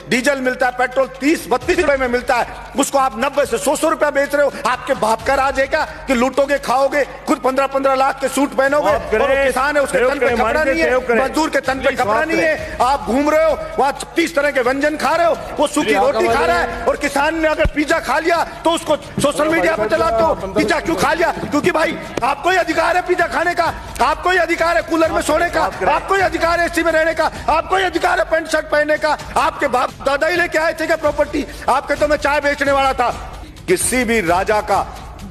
Diesel मिलता है, petrol 30-32 रुपए में मिलता है, उसको आप 90 से 100 रुपया बेच रहे हो। आपके बाप का राज है क्या कि लूटोगे, खाओगे, खुद 15-15 लाख के सूट पहनोगे, और किसान है उसके तन पे कपड़ा नहीं है, मजदूर के तन पे कपड़ा नहीं है, आप घूम रहे हो वहां 30 तरह के व्यंजन खा रहे हो, वो सूखी रोटी खा रहा है। और किसान ने अगर पिज्जा खा लिया तो उसको सोशल मीडिया पे चलाते हो, पिज्जा क्यों खा लिया? क्योंकि भाई आपको ही अधिकार है पिज्जा खाने का, आपको ही अधिकार है कूलर में सोने का, आपको ही अधिकार है एसी में रहने का, आपको ही अधिकार है पैंट शर्ट पहनने का। आपके बाप दादा ही लेके आए थे क्या प्रॉपर्टी? आपके तो मैं चाय बेचने वाला था। किसी भी राजा का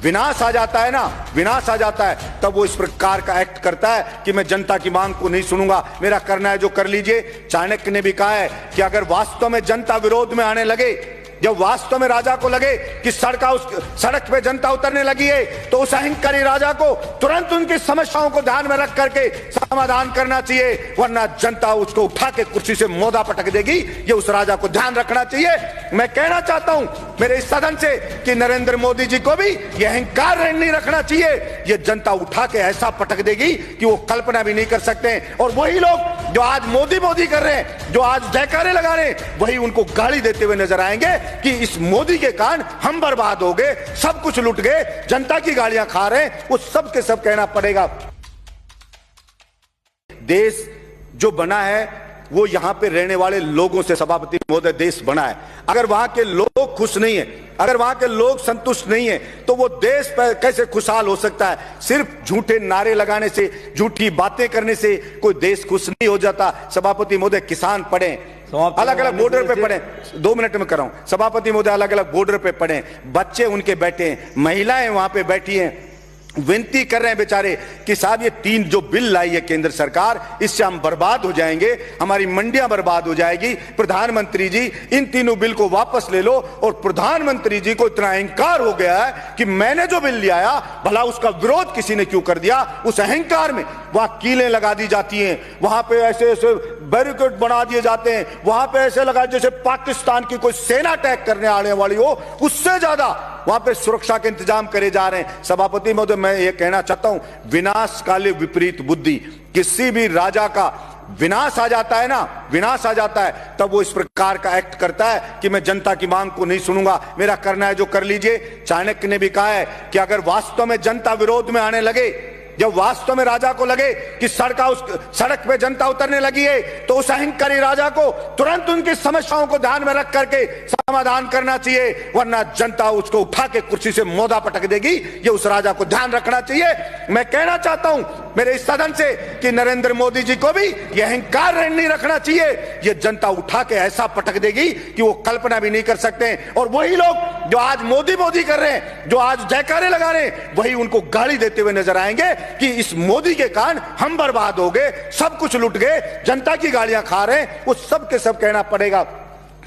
विनाश आ जाता है ना, विनाश आ जाता है, तब वो इस प्रकार का एक्ट करता है कि मैं जनता की मांग को नहीं सुनूंगा, मेरा करना है जो कर लीजिए। चाणक्य ने भी कहा है कि अगर वास्तव में जनता विरोध में आने लगे, जब वास्तव में राजा को लगे कि सड़क पे जनता उतरने लगी है, तो उस अहंकारी राजा को तुरंत उनकी समस्याओं को ध्यान में रख करके समाधान करना चाहिए, वरना जनता उसको उठा के कुर्सी से मोदा पटक देगी। ये उस राजा को ध्यान रखना चाहिए। मैं कहना चाहता हूं मेरे इस सदन से कि नरेंद्र मोदी जी को भी ये अहंकार नहीं रखना चाहिए। ये जनता उठा के ऐसा पटक देगी कि वो कल्पना भी नहीं कर सकते। और वही लोग जो आज मोदी मोदी कर रहे हैं, जो आज जयकारे लगा रहे हैं, वही उनको गाली देते हुए नजर आएंगे कि इस मोदी के कारण हम बर्बाद हो गए, सब कुछ लुट गए, जनता की गालियां खा रहे हैं। वो सब के सब कहना पड़ेगा। देश जो बना है वो यहां पे रहने वाले लोगों से, सभापति महोदय, देश बना है। अगर वहां के लोग खुश नहीं है, अगर वहां के लोग संतुष्ट नहीं है, तो वो देश कैसे खुशहाल हो सकता है? सिर्फ झूठे नारे लगाने से, झूठी बातें करने से कोई देश खुश नहीं हो जाता। सभापति महोदय, किसान पढ़े, अलग अलग बॉर्डर पे पड़े, 2 मिनट में कर रहा हूं सभापति महोदय, अलग अलग बॉर्डर पे पड़े, बच्चे उनके बैठे हैं, महिलाएं वहां पे बैठी हैं, विनती कर रहे हैं बेचारे कि साहब ये 3 जो बिल लाई है केंद्र सरकार, इससे हम बर्बाद हो जाएंगे, हमारी मंडियां बर्बाद हो जाएगी। प्रधानमंत्री जी इन तीनों बिल को वापस ले लो। और प्रधानमंत्री जी को इतना अहंकार हो गया है कि मैंने जो बिल ले आया, भला उसका विरोध किसी ने क्यों कर दिया? उस अहंकार में वहां कीलें लगा दी जाती हैं, वहां पे ऐसे ऐसे बैरिकेड बना दिए जाते हैं, वहां पे ऐसे लगा जैसे पाकिस्तान की कोई सेना अटैक करने आने वाली हो, उससे ज्यादा वहां पे सुरक्षा के इंतजाम करे जा रहे हैं। सभापति महोदय, मैं ये कहना चाहता हूं, विनाश काले विपरीत बुद्धि। किसी भी राजा का विनाश आ जाता है ना, विनाश आ जाता है, तब वो इस प्रकार का एक्ट करता है कि मैं जनता की मांग को नहीं सुनूंगा, मेरा करना है जो कर लीजिए। चाणक्य ने भी कहा है कि अगर वास्तव में जनता विरोध में आने लगे, जब वास्तव में राजा को लगे कि सड़क पे जनता उतरने लगी है, तो उस अहंकारी राजा को तुरंत उनकी समस्याओं को ध्यान में रख करके समाधान करना चाहिए, वरना जनता उसको उठा के कुर्सी से मोदा पटक देगी। ये उस राजा को ध्यान रखना चाहिए। मैं कहना चाहता हूं मेरे इस सदन से कि नरेंद्र मोदी जी को भी ये अहंकार नहीं रखना चाहिए। ये जनता उठा के ऐसा पटक देगी कि वो कल्पना भी नहीं कर सकते। और वही लोग जो आज मोदी मोदी कर रहे हैं, जो आज जयकारे लगा रहे हैं, वही उनको गाली देते हुए नजर आएंगे कि इस मोदी के कारण हम बर्बाद हो गए, सब कुछ लुट गए, जनता की गालियां खा रहे हैं। वो सब के सब कहना पड़ेगा।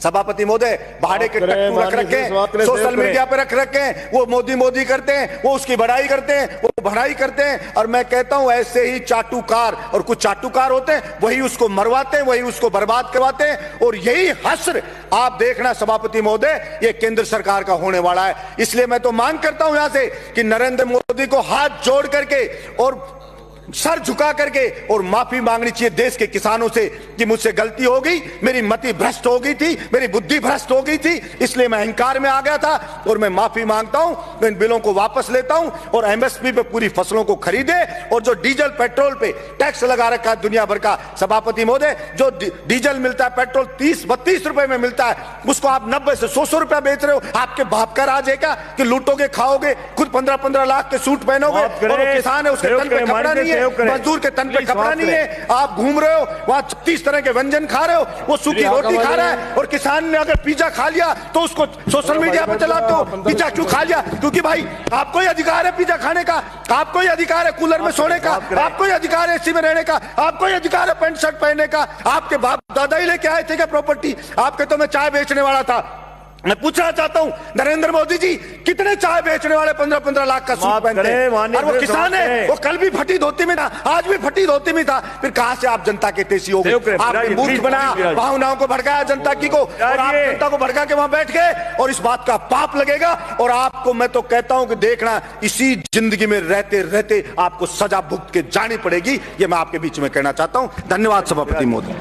सभापति महोदय, भाड़े के टट्टू रख रखे हैं, सोशल मीडिया पे रख रखे हैं, वो मोदी मोदी करते हैं, वो उसकी बड़ाई करते हैं, वो भड़ाई करते हैं। और मैं कहता हूं ऐसे ही चाटुकार, और कुछ चाटुकार होते हैं, वही उसको मरवाते हैं, वही उसको बर्बाद करवाते हैं। और यही हश्र आप देखना सभापति महोदय, ये केंद्र सरकार का होने वाला है। इसलिए मैं तो मांग करता हूं यहां से कि नरेंद्र मोदी को हाथ जोड़ करके और सर झुका करके और माफी मांगनी चाहिए देश के किसानों से कि मुझसे गलती हो गई, मेरी मति भ्रष्ट हो गई थी, मेरी बुद्धि भ्रष्ट हो गई थी, इसलिए मैं अहंकार में आ गया था और मैं माफी मांगता हूं, मैं इन बिलों को वापस लेता हूं और एमएसपी पे पूरी फसलों को खरीदे। और जो डीजल पेट्रोल पे टैक्स लगा रखा है दुनिया भर का, सभापति महोदय, जो डीजल मिलता है, पेट्रोल 30-32 रुपए में मिलता है, उसको आप 90 से 100 रुपया बेच रहे हो। आपके बाप का राज है क्या कि लूटोगे, खाओगे, खुद 15-15 लाख के सूट पहनोगे, और किसान है उसके तन पे कपड़ा नहीं है, मजदूर के तन पे कपड़ा नहीं है, आप घूम रहे हो वहां 30 तरह के व्यंजन खा रहे हो, वो सूखी रोटी खा रहा है। और किसान ने अगर पिज्जा खा लिया तो उसको सोशल मीडिया पे चलाते हो, पिज्जा क्यों खा लिया? क्योंकि भाई आपको ही अधिकार है पिज्जा खाने का, आपको ही अधिकार है कूलर में सोने का, आपको ही अधिकार है एसी में रहने का, आपको ही अधिकार है पैंट शर्ट पहनने का। आपके बाप दादा ही लेके आए थे क्या प्रॉपर्टी? आपके तो मैं चाय बेचने वाला था। मैं पूछना चाहता हूं नरेंद्र मोदी जी, कितने चाय बेचने वाले 15-15 लाख का सूट पहनते हैं? और वो किसान है, वो कल भी फटी धोती में था, आज भी फटी धोती में था। फिर कहां से आप जनता के तेजी हो गए? आपने मूर्ख बनाया, भावनाओं को भड़काया जनता की को, और आप जनता को भड़का के वहां बैठ गए। और इस बात का पाप लगेगा। और आपको मैं तो कहता हूं कि देखना, इसी जिंदगी में रहते रहते आपको सजा भुगत के जानी पड़ेगी। ये मैं आपके बीच में कहना चाहता हूं। धन्यवाद सभापति महोदय।